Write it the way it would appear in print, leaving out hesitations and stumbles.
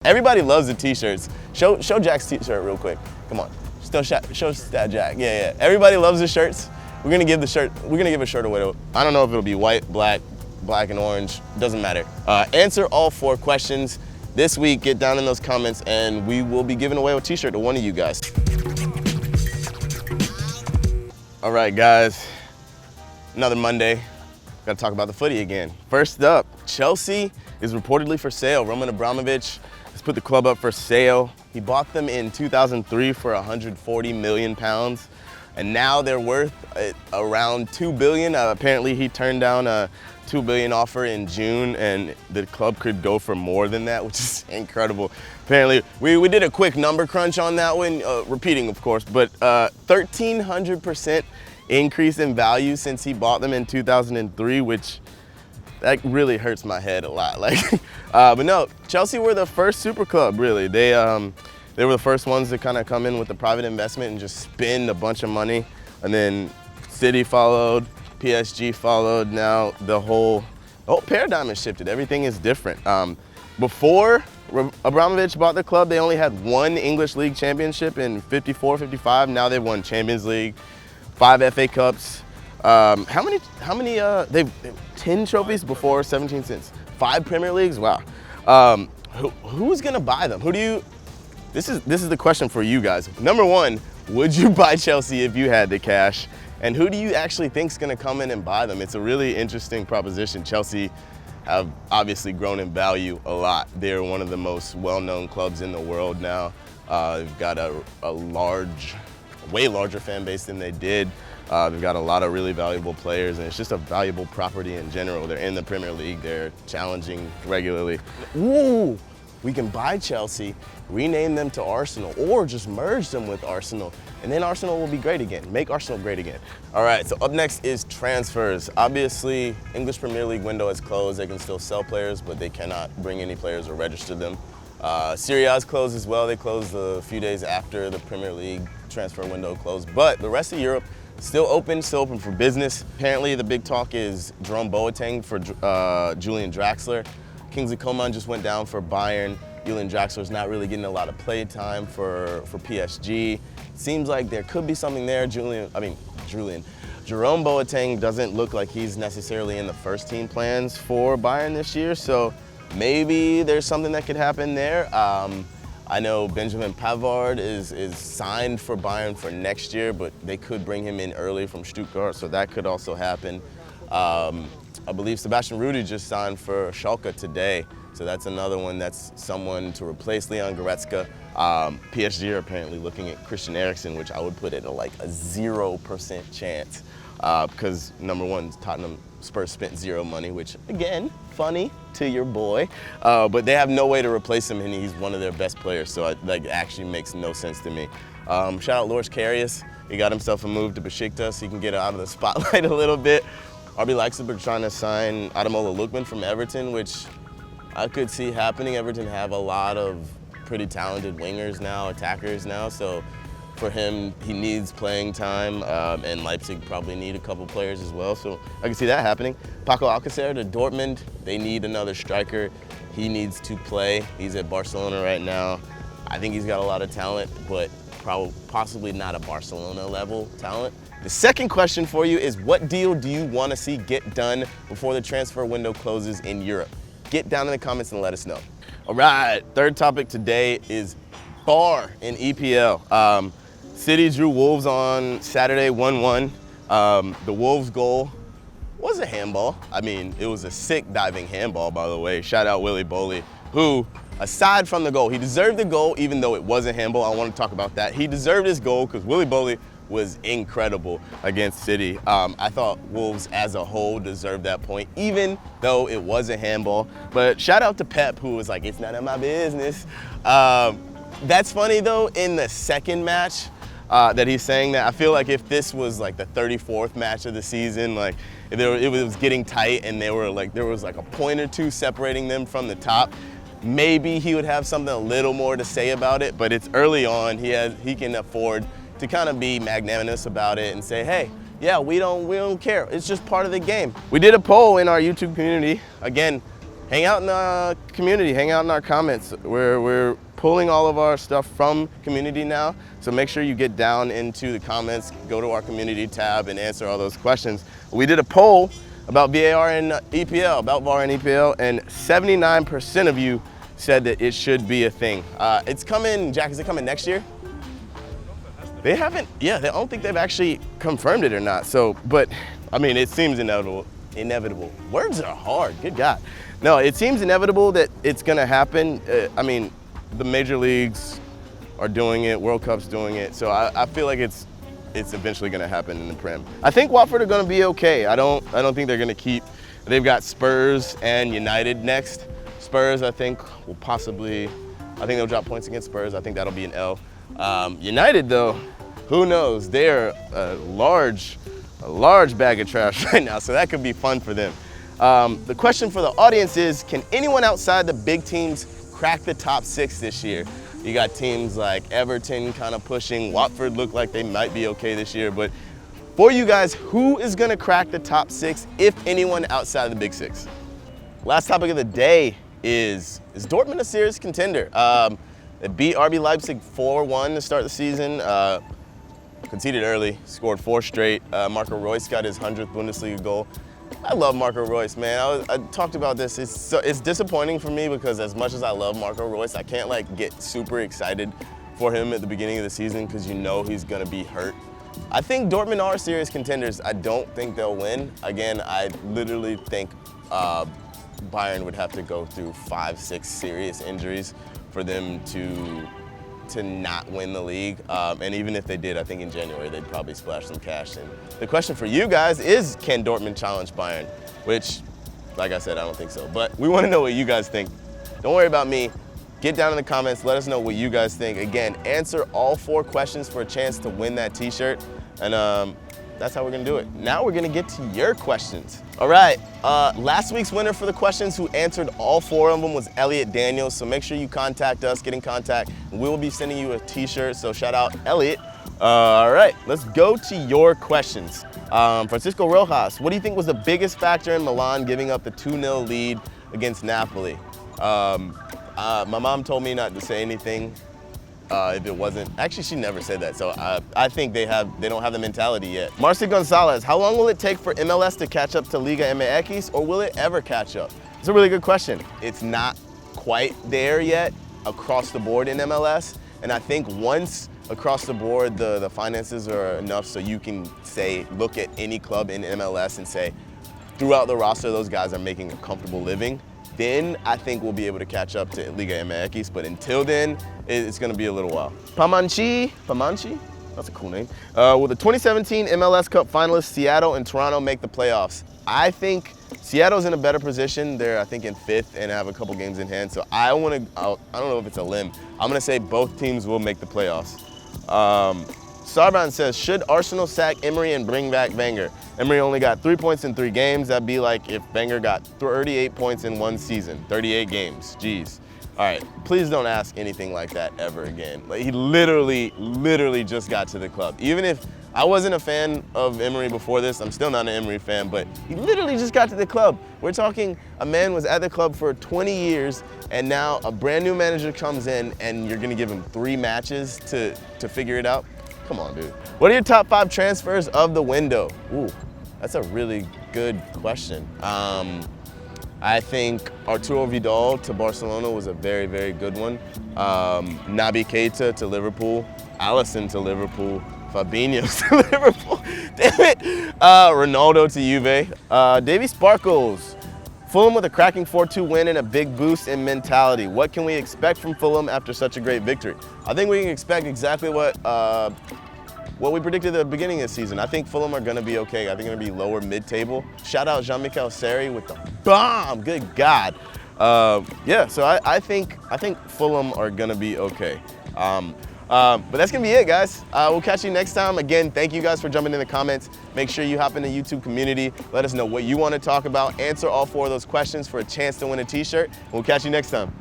Everybody loves the t-shirts. Show Jack's t-shirt real quick. Come on. Show Stat Jack. Yeah. Everybody loves the shirts. We're gonna give a shirt away. I don't know if it'll be white, black and orange. Doesn't matter. Answer all 4 questions this week. Get down in those comments, and we will be giving away a t-shirt to one of you guys. All right, guys. Another Monday. Got to talk about the footy again. First up, Chelsea is reportedly for sale. Roman Abramovich has put the club up for sale. He bought them in 2003 for 140 million pounds, and now they're worth around 2 billion. Apparently, he turned down a 2 billion offer in June, and the club could go for more than that, which is incredible. Apparently, we did a quick number crunch on that one, repeating, of course, but 1,300% increase in value since he bought them in 2003, which that really hurts my head a lot. But no, Chelsea were the first super club, really. They were the first ones to kind of come in with the private investment and just spend a bunch of money. And then City followed, PSG followed. Now the whole paradigm has shifted. Everything is different. Before Abramovich bought the club, they only had 1 English League championship in 54, 55. Now they've won Champions League, 5 FA Cups. How many, they've 10 trophies before 17 cents. 5 Premier Leagues, wow. Who's gonna buy them? This is the question for you guys. Number 1, would you buy Chelsea if you had the cash? And who do you actually think is gonna come in and buy them? It's a really interesting proposition. Chelsea have obviously grown in value a lot. They're one of the most well-known clubs in the world now. They've got a way larger fan base than they did. They've got a lot of really valuable players, and it's just a valuable property in general. They're in the Premier League. They're challenging regularly. Ooh, we can buy Chelsea, rename them to Arsenal, or just merge them with Arsenal, and then Arsenal will be great again. Make Arsenal great again. All right, so up next is transfers. Obviously, English Premier League window is closed. They can still sell players, but they cannot bring any players or register them. Serie A's closed as well. They closed a few days after the Premier League transfer window closed, but the rest of Europe still open for business. Apparently, the big talk is Jerome Boateng for Julian Draxler. Kingsley Coman just went down for Bayern. Julian Draxler's not really getting a lot of play time for PSG. Seems like there could be something there. Jerome Boateng doesn't look like he's necessarily in the first team plans for Bayern this year, so maybe there's something that could happen there. I know Benjamin Pavard is signed for Bayern for next year, but they could bring him in early from Stuttgart, so that could also happen. I believe Sebastian Rudy just signed for Schalke today, so that's another one. That's someone to replace Leon Goretzka. PSG are apparently looking at Christian Eriksen, which I would put at a 0% chance, because number 1, Tottenham Spurs spent 0 money, which again, funny to your boy, but they have no way to replace him, and he's one of their best players, so it actually makes no sense to me. Shout out Loris Karius. He got himself a move to Besiktas. He can get out of the spotlight a little bit. RB Leipzig are trying to sign Ademola Lookman from Everton, which I could see happening. Everton have a lot of pretty talented wingers now, attackers now, so for him, he needs playing time, and Leipzig probably need a couple players as well, so I can see that happening. Paco Alcacer to Dortmund, they need another striker. He needs to play. He's at Barcelona right now. I think he's got a lot of talent, but possibly not a Barcelona level talent. The second question for you is, what deal do you want to see get done before the transfer window closes in Europe? Get down in the comments and let us know. All right, third topic today is VAR in EPL. City drew Wolves on Saturday 1-1. The Wolves goal was a handball. I mean, it was a sick diving handball, by the way. Shout out Willy Boley, who, aside from the goal, he deserved the goal even though it wasn't handball. I want to talk about that. He deserved his goal because Willy Boley was incredible against City. I thought Wolves as a whole deserved that point, even though it was a handball. But shout out to Pep, who was like, it's none of my business. That's funny though, in the second match, that he's saying that. I feel like if this was the 34th match of the season, if it was getting tight and there was a point or two separating them from the top, maybe he would have something a little more to say about it, but it's early on. He can afford to kind of be magnanimous about it and say, hey, yeah, we don't care. It's just part of the game. We did a poll in our YouTube community. Again, hang out in the community, hang out in our comments. We're pulling all of our stuff from community now, so make sure you get down into the comments, go to our community tab and answer all those questions. We did a poll about VAR and EPL, about VAR and EPL, and 79% of you said that it should be a thing. It's coming, Jack, is it coming next year? They haven't, I don't think they've actually confirmed it or not. So, but I mean, it seems inevitable. Words are hard, good God. No, it seems inevitable that it's gonna happen. I mean, the major leagues are doing it, World Cup's doing it. So I feel like it's eventually gonna happen in the Prem. I think Watford are gonna be okay. I don't think they're gonna keep, they've got Spurs and United next. Spurs, I think, will possibly, I think they'll drop points against Spurs. I think that'll be an L. United though, who knows? They're a large bag of trash right now, so that could be fun for them. The question for the audience is, can anyone outside the big teams crack the top 6 this year? You got teams like Everton kind of pushing, Watford look like they might be okay this year, but for you guys, who is gonna crack the top 6, if anyone outside of the big 6? Last topic of the day is Dortmund a serious contender? They beat RB Leipzig 4-1 to start the season. Conceded early, scored 4 straight. Marco Reus got his 100th Bundesliga goal. I love Marco Reus, man. I talked about this. It's disappointing for me because as much as I love Marco Reus, I can't like get super excited for him at the beginning of the season because you know he's gonna be hurt. I think Dortmund are serious contenders. I don't think they'll win. Again, I literally think Bayern would have to go through 5-6 serious injuries for them to not win the league. And even if they did, I think in January they'd probably splash some cash. And the question for you guys is, can Dortmund challenge Bayern? Which, like I said, I don't think so. But we want to know what you guys think. Don't worry about me. Get down in the comments. Let us know what you guys think. Again, answer all 4 questions for a chance to win that t-shirt. And that's how we're gonna do it. Now we're gonna get to your questions. All right, last week's winner for the questions who answered all 4 of them was Elliot Daniels. So make sure you contact us, get in contact. We'll be sending you a t-shirt, so shout out Elliot. All right, let's go to your questions. Francisco Rojas, what do you think was the biggest factor in Milan giving up the 2-0 lead against Napoli? My mom told me not to say anything if it wasn't, actually she never said that, so I think they don't have the mentality yet. Marcy Gonzalez, how long will it take for MLS to catch up to Liga MX, or will it ever catch up? It's a really good question. It's not quite there yet across the board in MLS, and I think once across the board the finances are enough so you can say, look at any club in MLS and say, throughout the roster those guys are making a comfortable living, then I think we'll be able to catch up to Liga MX, but until then, it's gonna be a little while. Pamanchi? That's a cool name. Will the 2017 MLS Cup finalists Seattle and Toronto make the playoffs? I think Seattle's in a better position. They're, I think, in 5th and have a couple games in hand, so I don't know if it's a limb. I'm gonna say both teams will make the playoffs. Sarban says, should Arsenal sack Emery and bring back Wenger? Emery only got 3 points in 3 games. That'd be like if Wenger got 38 points in 1 season, 38 games, jeez. All right, please don't ask anything like that ever again. Like, he literally just got to the club. Even if I wasn't a fan of Emery before this, I'm still not an Emery fan, but he literally just got to the club. We're talking a man was at the club for 20 years, and now a brand new manager comes in and you're gonna give him 3 matches to figure it out? Come on, dude. What are your top 5 transfers of the window? Ooh, that's a really good question. I think Arturo Vidal to Barcelona was a very, very good one. Naby Keita to Liverpool, Alisson to Liverpool, Fabinho to Liverpool, damn it. Ronaldo to Juve. Davey Sparkles, Fulham with a cracking 4-2 win and a big boost in mentality. What can we expect from Fulham after such a great victory? I think we can expect exactly what we predicted at the beginning of the season. I think Fulham are gonna be okay. I think they're gonna be lower mid-table. Shout out Jean-Michel Seri with the bomb, good God. Yeah, so I think Fulham are gonna be okay. But that's gonna be it, guys. We'll catch you next time. Again, thank you guys for jumping in the comments. Make sure you hop in the YouTube community. Let us know what you want to talk about. Answer all 4 of those questions for a chance to win a t-shirt. We'll catch you next time.